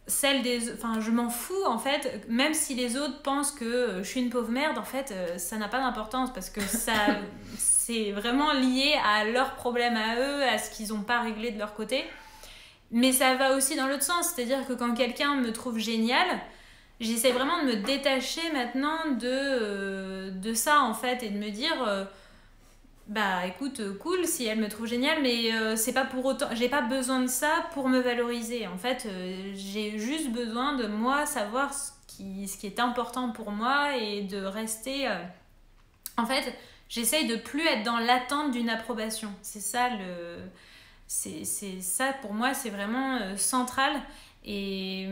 je m'en fous, en fait, même si les autres pensent que je suis une pauvre merde, en fait, ça n'a pas d'importance parce que ça c'est vraiment lié à leurs problèmes à eux, à ce qu'ils n'ont pas réglé de leur côté. Mais ça va aussi dans l'autre sens, c'est-à-dire que quand quelqu'un me trouve géniale, j'essaie vraiment de me détacher maintenant de ça, en fait, et de me dire écoute, cool si elle me trouve géniale, mais c'est pas pour autant, j'ai pas besoin de ça pour me valoriser. En fait, j'ai juste besoin de moi savoir ce qui est important pour moi et de rester. En fait, j'essaye de plus être dans l'attente d'une approbation. C'est ça c'est ça pour moi, c'est vraiment central. Et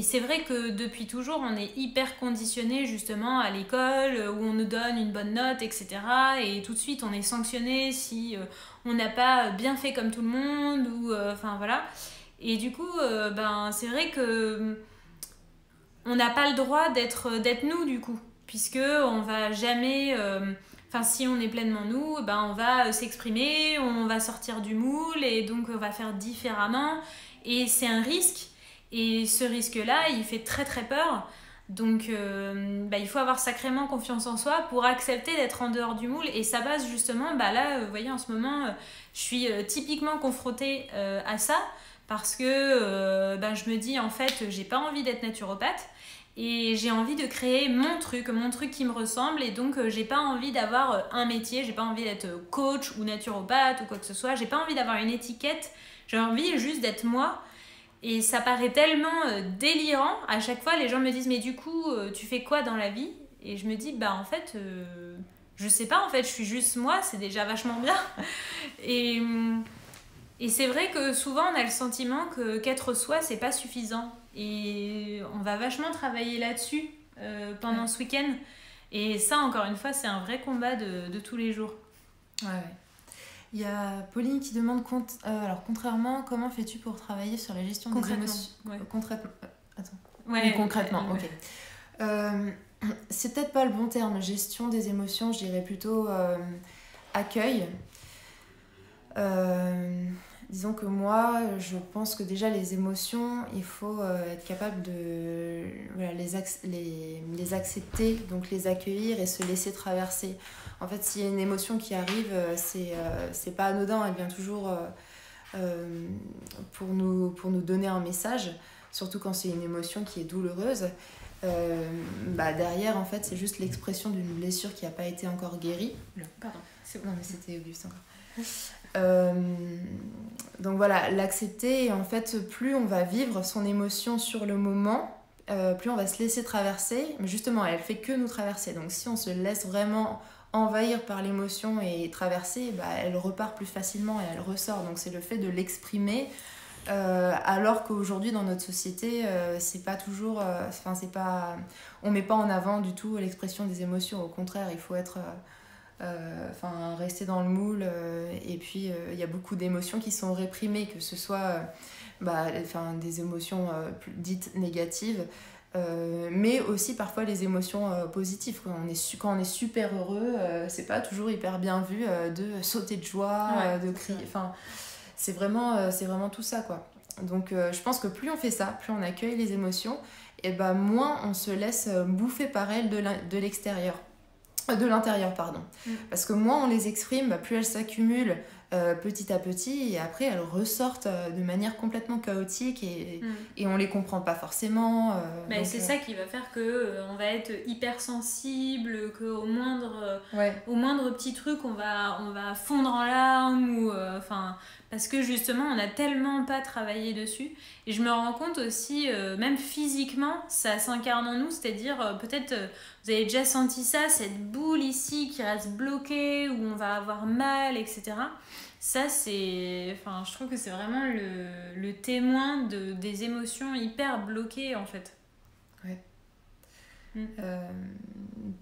c'est vrai que depuis toujours, on est hyper conditionné justement à l'école où on nous donne une bonne note, etc. Et tout de suite, on est sanctionné si on n'a pas bien fait comme tout le monde. Voilà. Et du coup, c'est vrai que on n'a pas le droit d'être nous, du coup. Puisque on va jamais... si on est pleinement nous, on va s'exprimer, on va sortir du moule et donc on va faire différemment. Et c'est un risque. Et ce risque-là, il fait très très peur. Donc il faut avoir sacrément confiance en soi pour accepter d'être en dehors du moule. Et ça passe justement, là, vous voyez, en ce moment, je suis typiquement confrontée à ça. Parce que je me dis, en fait, j'ai pas envie d'être naturopathe. Et j'ai envie de créer mon truc qui me ressemble. Et donc, j'ai pas envie d'avoir un métier. J'ai pas envie d'être coach ou naturopathe ou quoi que ce soit. J'ai pas envie d'avoir une étiquette. J'ai envie juste d'être moi. Et ça paraît tellement délirant. À chaque fois, les gens me disent, mais du coup, tu fais quoi dans la vie? Et je me dis, en fait, je sais pas, en fait, je suis juste moi, c'est déjà vachement bien. Et c'est vrai que souvent, on a le sentiment qu'être soi, c'est pas suffisant. Et on va vachement travailler là-dessus pendant ce week-end. Et ça, encore une fois, c'est un vrai combat de tous les jours. Ouais. Il y a Pauline qui demande contrairement, comment fais-tu pour travailler sur la gestion des émotions? Concrètement. Concrètement, ok. C'est peut-être pas le bon terme, gestion des émotions, je dirais plutôt accueil. Disons que moi, je pense que déjà les émotions, il faut être capable de les accepter, donc les accueillir et se laisser traverser. En fait, s'il y a une émotion qui arrive, c'est pas anodin, elle vient toujours pour nous donner un message, surtout quand c'est une émotion qui est douloureuse. Derrière, en fait, c'est juste l'expression d'une blessure qui n'a pas été encore guérie. Pardon, c'est bon. Non, mais c'était Auguste encore. Donc voilà, l'accepter, et en fait, plus on va vivre son émotion sur le moment, plus on va se laisser traverser. Mais justement, elle fait que nous traverser. Donc si on se laisse vraiment envahir par l'émotion et traverser, elle repart plus facilement et elle ressort. Donc c'est le fait de l'exprimer, alors qu'aujourd'hui dans notre société, c'est pas toujours, on met pas en avant du tout l'expression des émotions. Au contraire, il faut être enfin rester dans le moule. Et puis il y a beaucoup d'émotions qui sont réprimées, que ce soit enfin, des émotions dites négatives, mais aussi parfois les émotions positives. Quand on est super heureux, c'est pas toujours hyper bien vu de sauter de joie, de crier. Enfin, c'est vraiment tout ça, quoi. Donc je pense que plus on fait ça, plus on accueille les émotions, et moins on se laisse bouffer par elles de l'extérieur. De l'intérieur, pardon. Parce que moins on les exprime, plus elles s'accumulent petit à petit, et après elles ressortent de manière complètement chaotique, et on les comprend pas forcément. Mais c'est ça qui va faire que on va être hypersensible, qu'au moindre petit truc on va fondre en larmes, ou parce que justement on n'a tellement pas travaillé dessus. Et je me rends compte aussi, même physiquement, ça s'incarne en nous, c'est-à-dire peut-être vous avez déjà senti ça, cette boule ici qui reste bloquée, où on va avoir mal, etc. Ça, je trouve que c'est vraiment le témoin des émotions hyper bloquées, en fait. Ouais.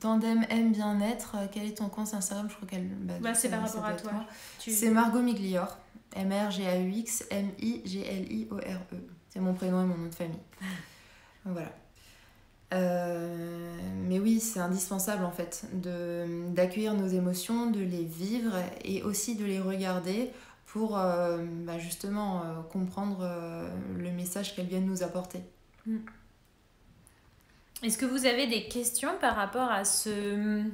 Tandem M bien-être, quel est ton compte Instagram? Je crois qu'elle... c'est par rapport à toi. C'est Margot Migliore. MRGAUX MIGLIORE. C'est mon prénom et mon nom de famille. Voilà. Mais oui, c'est indispensable en fait d'accueillir nos émotions, de les vivre et aussi de les regarder pour justement comprendre le message qu'elles viennent nous apporter. Est-ce que vous avez des questions par rapport à ce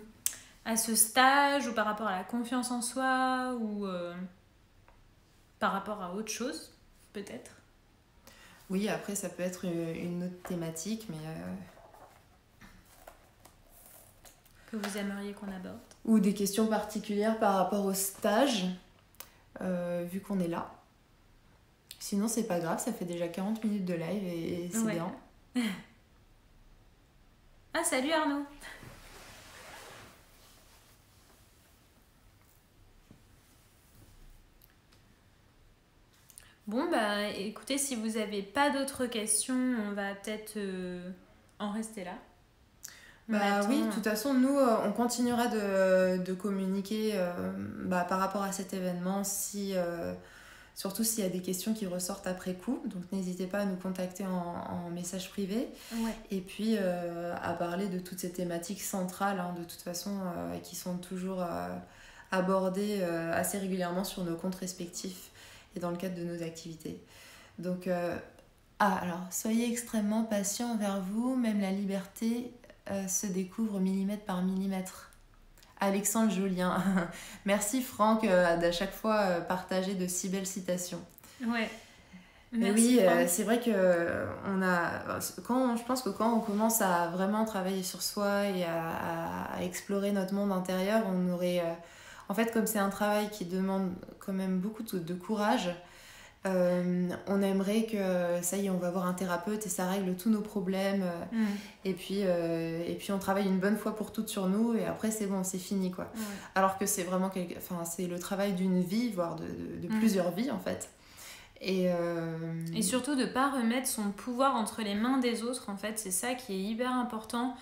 stage, ou par rapport à la confiance en soi, ou par rapport à autre chose, peut-être? Oui, après ça peut être une autre thématique, mais... que vous aimeriez qu'on aborde? Ou des questions particulières par rapport au stage, vu qu'on est là. Sinon, c'est pas grave, ça fait déjà 40 minutes de live et c'est bien. Ah, salut Arnaud! Bon, écoutez, si vous n'avez pas d'autres questions, on va peut-être en rester là. Oui, de toute façon, nous, on continuera de communiquer par rapport à cet événement, surtout s'il y a des questions qui ressortent après coup. Donc, n'hésitez pas à nous contacter en message privé. Ouais. Et puis, à parler de toutes ces thématiques centrales, de toute façon, qui sont toujours abordées assez régulièrement sur nos comptes respectifs et dans le cadre de nos activités. Donc, alors, soyez extrêmement patient envers vous, même la liberté se découvre millimètre par millimètre. Alexandre Jolien. Merci Franck d'à chaque fois partager de si belles citations. Ouais. Merci, c'est vrai que je pense que quand on commence à vraiment travailler sur soi et à explorer notre monde intérieur, on aurait... en fait, comme c'est un travail qui demande quand même beaucoup de courage, on aimerait que ça y est, on va voir un thérapeute et ça règle tous nos problèmes. Et puis on travaille une bonne fois pour toutes sur nous et après c'est bon, c'est fini, quoi. Alors que c'est vraiment c'est le travail d'une vie, voire de plusieurs vies en fait. Et surtout de ne pas remettre son pouvoir entre les mains des autres, en fait, c'est ça qui est hyper important.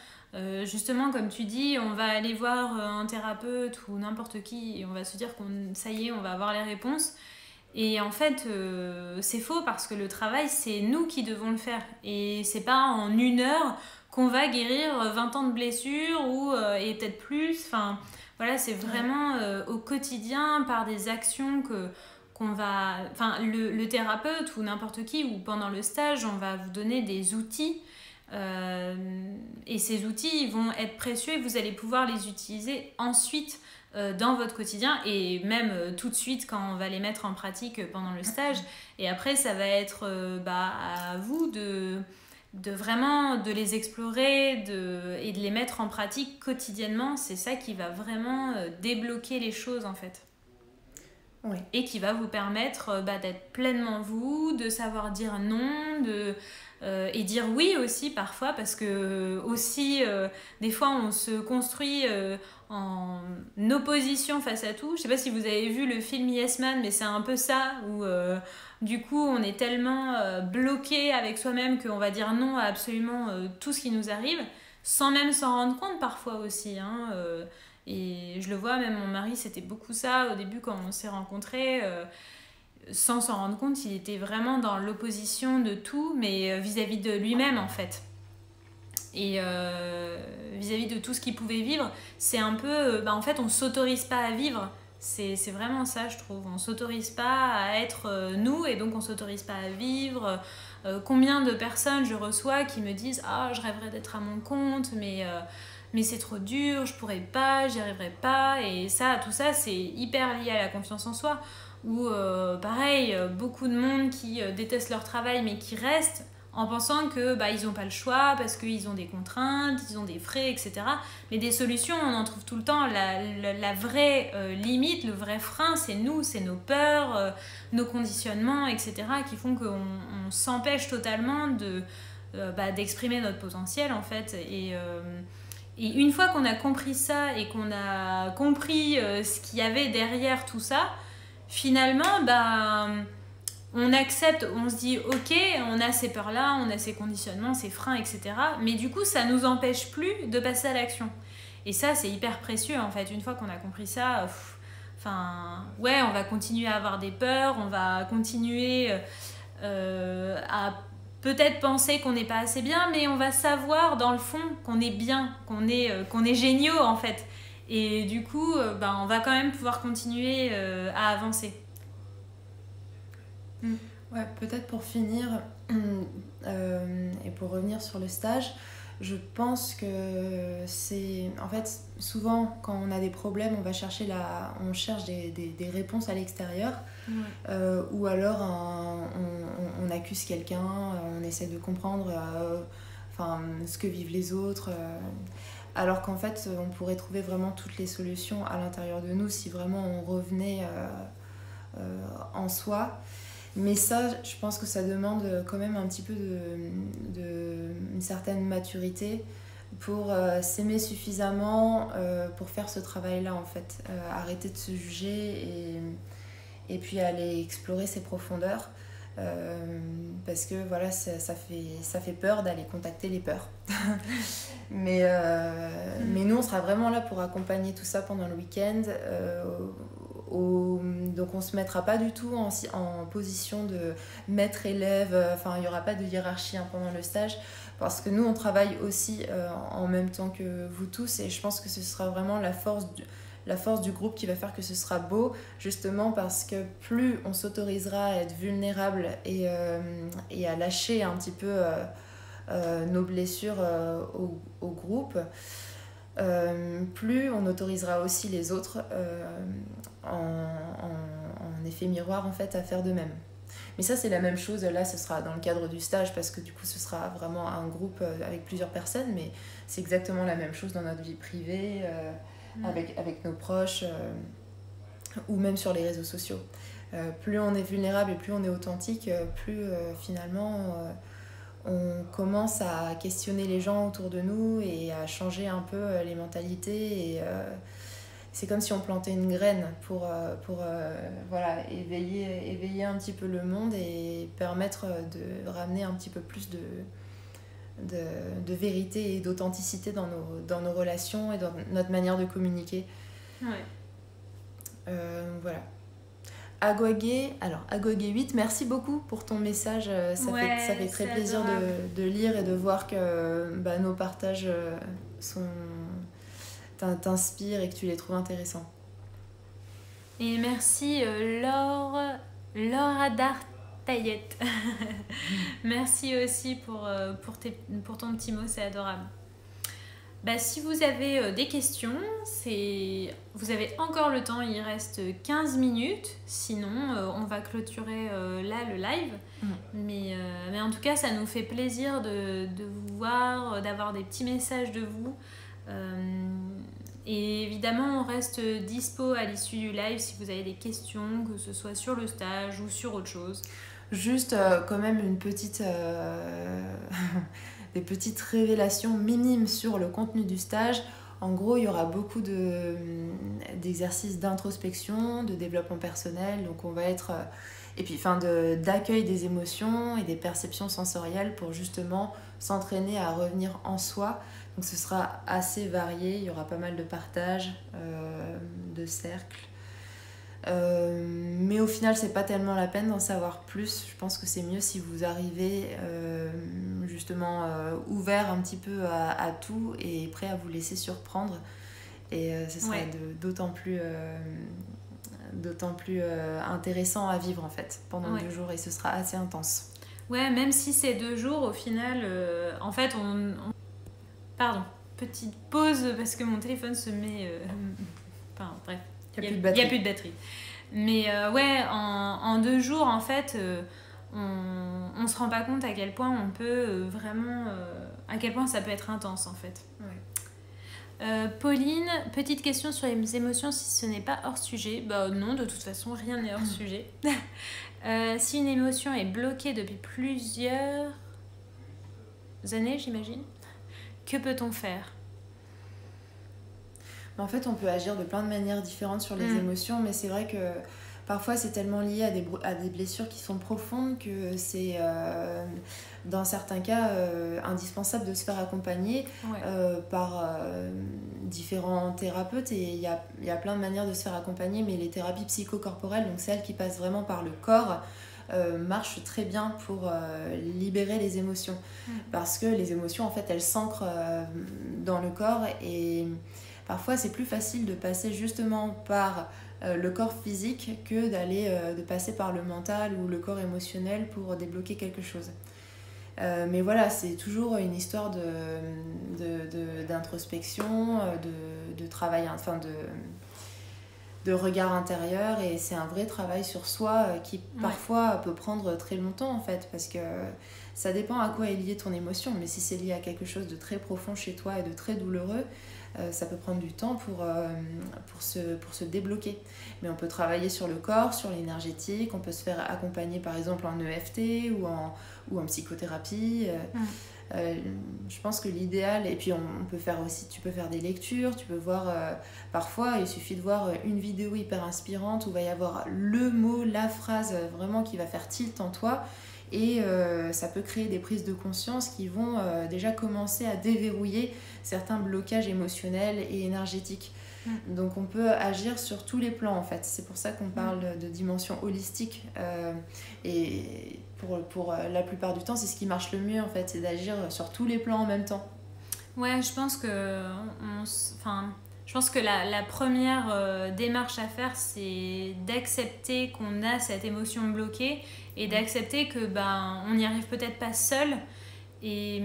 Justement, comme tu dis, on va aller voir un thérapeute ou n'importe qui et on va se dire ça y est, on va avoir les réponses. Et en fait, c'est faux, parce que le travail, c'est nous qui devons le faire. Et c'est pas en 1 heure qu'on va guérir 20 ans de blessures et peut-être plus. Enfin, voilà, c'est vraiment au quotidien, par des actions qu'on va... Enfin, le thérapeute ou n'importe qui, ou pendant le stage, on va vous donner des outils. Et ces outils, ils vont être précieux et vous allez pouvoir les utiliser ensuite dans votre quotidien, et même tout de suite quand on va les mettre en pratique pendant le stage. Et après, ça va être à vous de vraiment de les explorer et de les mettre en pratique quotidiennement. C'est ça qui va vraiment débloquer les choses, en fait. Oui. Et qui va vous permettre d'être pleinement vous, de savoir dire non, et dire oui aussi parfois, parce que aussi des fois on se construit en opposition face à tout. Je sais pas si vous avez vu le film Yes Man, mais c'est un peu ça, où du coup on est tellement bloqué avec soi-même qu'on va dire non à absolument tout ce qui nous arrive, sans même s'en rendre compte parfois aussi, Et je le vois, même mon mari, c'était beaucoup ça. Au début, quand on s'est rencontrés, sans s'en rendre compte, il était vraiment dans l'opposition de tout, mais vis-à-vis de lui-même, en fait. Et vis-à-vis de tout ce qu'il pouvait vivre, c'est un peu... en fait, on s'autorise pas à vivre. C'est vraiment ça, je trouve. On s'autorise pas à être nous, et donc on s'autorise pas à vivre. Combien de personnes je reçois qui me disent « Ah, je rêverais d'être à mon compte, mais c'est trop dur, je pourrais pas, j'y arriverai pas. » Et ça, tout ça, c'est hyper lié à la confiance en soi. Ou pareil, beaucoup de monde qui détestent leur travail, mais qui restent en pensant que ils n'ont pas le choix parce qu'ils ont des contraintes, ils ont des frais, etc. Mais des solutions, on en trouve tout le temps. La vraie limite, le vrai frein, c'est nous, c'est nos peurs, nos conditionnements, etc. qui font qu'on s'empêche totalement d'exprimer notre potentiel, en fait. Et une fois qu'on a compris ça et qu'on a compris ce qu'il y avait derrière tout ça, finalement, on accepte, on se dit ok, on a ces peurs-là, on a ces conditionnements, ces freins, etc. Mais du coup, ça nous empêche plus de passer à l'action. Et ça, c'est hyper précieux en fait. Une fois qu'on a compris ça, ouais, on va continuer à avoir des peurs, on va continuer à peut-être penser qu'on n'est pas assez bien, mais on va savoir dans le fond qu'on est bien, qu'on est géniaux en fait. Et du coup, on va quand même pouvoir continuer à avancer. Ouais, peut-être pour finir et pour revenir sur le stage, je pense que c'est... En fait, souvent, quand on a des problèmes, on cherche des réponses à l'extérieur. Ouais. Ou alors, on accuse quelqu'un, on essaie de comprendre ce que vivent les autres. Alors qu'en fait, on pourrait trouver vraiment toutes les solutions à l'intérieur de nous si vraiment on revenait en soi. Mais ça, je pense que ça demande quand même un petit peu une certaine maturité pour s'aimer suffisamment pour faire ce travail-là, en fait. Arrêter de se juger et puis aller explorer ses profondeurs. Parce que voilà, ça fait peur d'aller contacter les peurs. mais nous, on sera vraiment là pour accompagner tout ça pendant le week-end. Donc on ne se mettra pas du tout en position de maître-élève, il n'y aura pas de hiérarchie pendant le stage, parce que nous on travaille aussi en même temps que vous tous, et je pense que ce sera vraiment la force du groupe qui va faire que ce sera beau, justement parce que plus on s'autorisera à être vulnérable et à lâcher un petit peu nos blessures au groupe, plus on autorisera aussi les autres en effet miroir en fait à faire de même. Mais ça c'est la même chose, là ce sera dans le cadre du stage parce que du coup ce sera vraiment un groupe avec plusieurs personnes, mais c'est exactement la même chose dans notre vie privée, avec nos proches ou même sur les réseaux sociaux. Plus on est vulnérable et plus on est authentique, plus finalement on commence à questionner les gens autour de nous et à changer un peu les mentalités. Et c'est comme si on plantait une graine pour éveiller un petit peu le monde et permettre de ramener un petit peu plus de vérité et d'authenticité dans nos relations et dans notre manière de communiquer. Ouais. Voilà. Agwagé 8, merci beaucoup pour ton message. Ça fait très plaisir de lire et de voir que nos partages t'inspirent et que tu les trouves intéressants. Et merci Laura Dartayette. Merci aussi pour ton petit mot, c'est adorable. Si vous avez des questions, vous avez encore le temps, il reste 15 minutes, sinon on va clôturer là le live. Mais en tout cas, ça nous fait plaisir de vous voir, d'avoir des petits messages de vous. Et évidemment, on reste dispo à l'issue du live si vous avez des questions, que ce soit sur le stage ou sur autre chose. Juste quand même une petite... des petites révélations minimes sur le contenu du stage. En gros, il y aura beaucoup d'exercices d'introspection, de développement personnel. Donc, on va être et puis d'accueil des émotions et des perceptions sensorielles pour justement s'entraîner à revenir en soi. Donc ce sera assez varié, il y aura pas mal de partages, de cercles. Mais au final, c'est pas tellement la peine d'en savoir plus. Je pense que c'est mieux si vous arrivez justement ouvert un petit peu à tout et prêt à vous laisser surprendre. Et ce serait d'autant plus intéressant à vivre en fait pendant 2 jours, et ce sera assez intense. Ouais, même si c'est 2 jours, au final, en fait, Pardon, petite pause parce que mon téléphone se met... Enfin, bref. Il n'y a plus de batterie. Mais ouais, en 2 jours, en fait, on se rend pas compte à quel point on peut vraiment... à quel point ça peut être intense, en fait. Ouais. Pauline, petite question sur les émotions si ce n'est pas hors sujet. Bah non, de toute façon, rien n'est hors sujet. Si une émotion est bloquée depuis plusieurs années, j'imagine, que peut-on faire ? En fait, on peut agir de plein de manières différentes sur les émotions, mais c'est vrai que parfois c'est tellement lié à des blessures qui sont profondes que c'est, dans certains cas, indispensable de se faire accompagner par différents thérapeutes. Et il y a plein de manières de se faire accompagner, mais les thérapies psychocorporelles, donc celles qui passent vraiment par le corps, marchent très bien pour libérer les émotions. Parce que les émotions, en fait, elles s'ancrent dans le corps, et parfois c'est plus facile de passer justement par le corps physique que de passer par le mental ou le corps émotionnel pour débloquer quelque chose. Mais voilà, c'est toujours une histoire d'introspection, de travail, de regard intérieur, et c'est un vrai travail sur soi qui parfois peut prendre très longtemps en fait, parce que ça dépend à quoi est liée ton émotion, mais si c'est lié à quelque chose de très profond chez toi et de très douloureux, ça peut prendre du temps pour se débloquer. Mais on peut travailler sur le corps, sur l'énergétique, on peut se faire accompagner par exemple en EFT ou en psychothérapie. Je pense que l'idéal, et puis on peut faire aussi, tu peux faire des lectures, tu peux voir, parfois il suffit de voir une vidéo hyper inspirante où il va y avoir le mot, la phrase vraiment qui va faire tilt en toi, et ça peut créer des prises de conscience qui vont déjà commencer à déverrouiller certains blocages émotionnels et énergétiques. Donc on peut agir sur tous les plans en fait, c'est pour ça qu'on parle de dimension holistique, et pour la plupart du temps c'est ce qui marche le mieux en fait, c'est d'agir sur tous les plans en même temps. Ouais, je pense que la première démarche à faire, c'est d'accepter qu'on a cette émotion bloquée et d'accepter que on n'y arrive peut-être pas seul. Et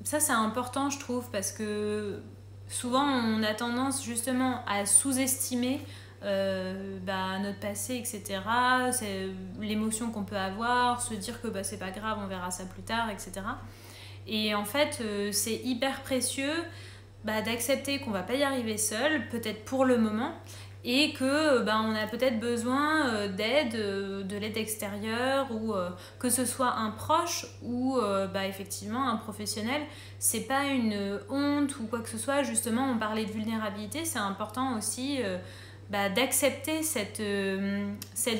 ça, c'est important, je trouve, parce que souvent, on a tendance justement à sous-estimer notre passé, etc. C'est l'émotion qu'on peut avoir, se dire que c'est pas grave, on verra ça plus tard, etc. Et en fait, c'est hyper précieux d'accepter qu'on va pas y arriver seul, peut-être pour le moment, et que on a peut-être besoin d'aide, de l'aide extérieure, ou que ce soit un proche ou effectivement un professionnel. C'est pas une honte ou quoi que ce soit, justement on parlait de vulnérabilité, c'est important aussi d'accepter cette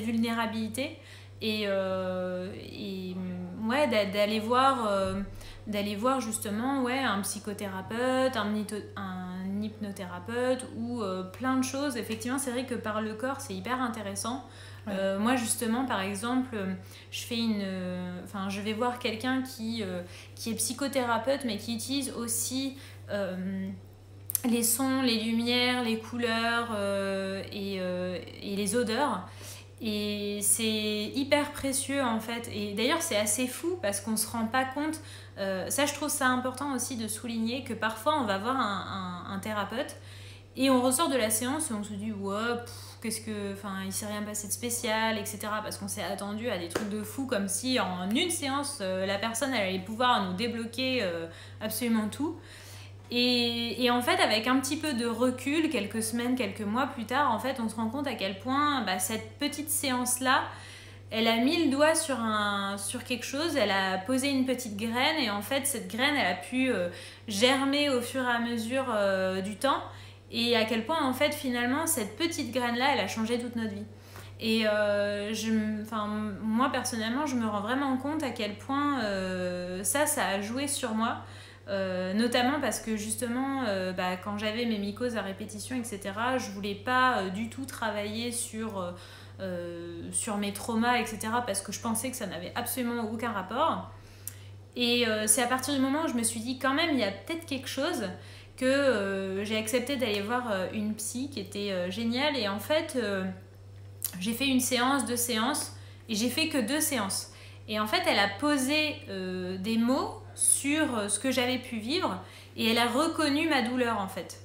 vulnérabilité et d'aller voir justement un psychothérapeute, un hypnothérapeute ou plein de choses. Effectivement, c'est vrai que par le corps, c'est hyper intéressant. Moi, justement, par exemple, je vais voir quelqu'un qui est psychothérapeute, mais qui utilise aussi les sons, les lumières, les couleurs et les odeurs. Et c'est hyper précieux en fait. Et d'ailleurs, c'est assez fou parce qu'on se rend pas compte. Ça, je trouve ça important aussi de souligner que parfois on va voir un thérapeute et on ressort de la séance et on se dit il s'est rien passé de spécial, etc. Parce qu'on s'est attendu à des trucs de fou, comme si en une séance la personne elle allait pouvoir nous débloquer absolument tout. Et en fait, avec un petit peu de recul, quelques semaines, quelques mois plus tard, en fait, on se rend compte à quel point cette petite séance-là, elle a mis le doigt sur quelque chose, elle a posé une petite graine, et en fait, cette graine, elle a pu germer au fur et à mesure du temps, et à quel point, en fait, finalement, cette petite graine-là, elle a changé toute notre vie. Et moi, personnellement, je me rends vraiment compte à quel point ça a joué sur moi. Notamment parce que justement, quand j'avais mes mycoses à répétition, etc., je voulais pas du tout travailler sur mes traumas, etc., parce que je pensais que ça n'avait absolument aucun rapport. Et c'est à partir du moment où je me suis dit, quand même, il y a peut-être quelque chose, que j'ai accepté d'aller voir une psy qui était géniale. Et en fait, j'ai fait une séance, 2 séances, et j'ai fait que 2 séances. Et en fait, elle a posé des mots sur ce que j'avais pu vivre, et elle a reconnu ma douleur, en fait.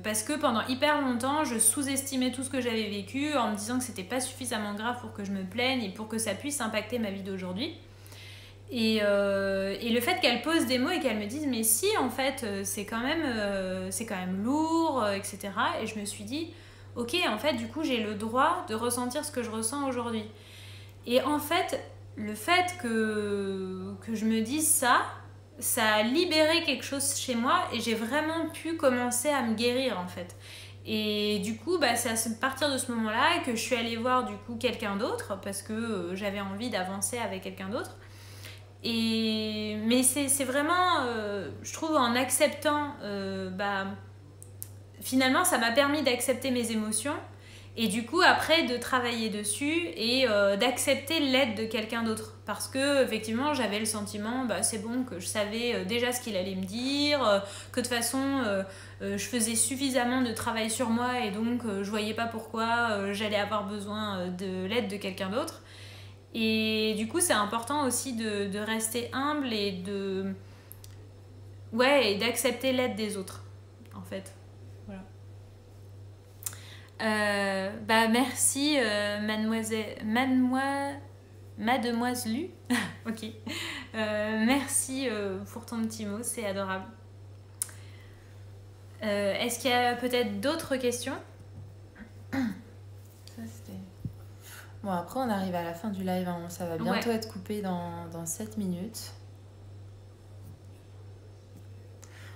Parce que pendant hyper longtemps, je sous-estimais tout ce que j'avais vécu en me disant que c'était pas suffisamment grave pour que je me plaigne et pour que ça puisse impacter ma vie d'aujourd'hui. Et le fait qu'elle pose des mots et qu'elle me dise mais si en fait c'est quand même lourd, etc. Et je me suis dit ok, en fait du coup j'ai le droit de ressentir ce que je ressens aujourd'hui. Et en fait le fait que je me dise ça a libéré quelque chose chez moi et j'ai vraiment pu commencer à me guérir en fait. Et du coup, c'est à partir de ce moment-là que je suis allée voir du coup quelqu'un d'autre parce que j'avais envie d'avancer avec quelqu'un d'autre. Mais c'est vraiment, je trouve, en acceptant, finalement, ça m'a permis d'accepter mes émotions et du coup, après, de travailler dessus et d'accepter l'aide de quelqu'un d'autre. Parce que, effectivement, j'avais le sentiment, c'est bon, que je savais déjà ce qu'il allait me dire, que de toute façon, je faisais suffisamment de travail sur moi et donc je voyais pas pourquoi j'allais avoir besoin de l'aide de quelqu'un d'autre. Et du coup, c'est important aussi de rester humble et et d'accepter l'aide des autres, en fait. Voilà. Merci, mademoiselle Lu. Ok. Merci pour ton petit mot, c'est adorable. Est-ce qu'il y a peut-être d'autres questions ? Bon, après, on arrive à la fin du live. Hein. Ça va bientôt être coupé dans 7 minutes.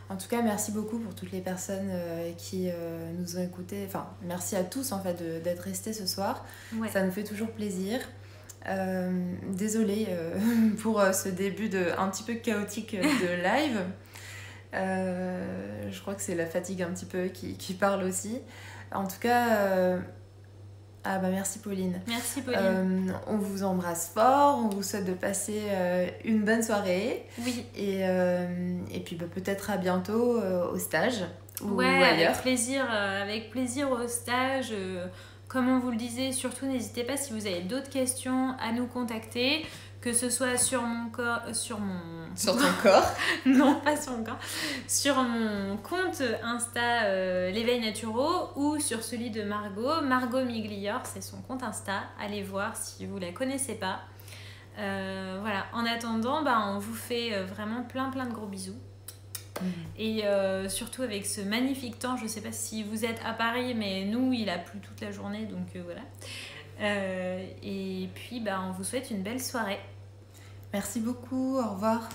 En tout cas, merci beaucoup pour toutes les personnes qui nous ont écoutés. Enfin, merci à tous, en fait, d'être restés ce soir. Ouais. Ça nous fait toujours plaisir. Désolée pour ce début un petit peu chaotique de live. Je crois que c'est la fatigue un petit peu qui parle aussi. En tout cas... merci Pauline. Merci Pauline. On vous embrasse fort, on vous souhaite de passer une bonne soirée. Oui. Et puis peut-être à bientôt au stage ou ailleurs. Avec plaisir au stage. Comme on vous le disait, surtout n'hésitez pas si vous avez d'autres questions à nous contacter. Que ce soit sur mon corps... Sur ton corps. Non, pas sur mon corps. Sur mon compte Insta l'éveil naturel ou sur celui de Margot Miglior, c'est son compte Insta. Allez voir si vous la connaissez pas. Voilà. En attendant, on vous fait vraiment plein de gros bisous. Et surtout avec ce magnifique temps, je sais pas si vous êtes à Paris, mais nous il a plu toute la journée, donc voilà. Et puis on vous souhaite une belle soirée. Merci beaucoup, au revoir.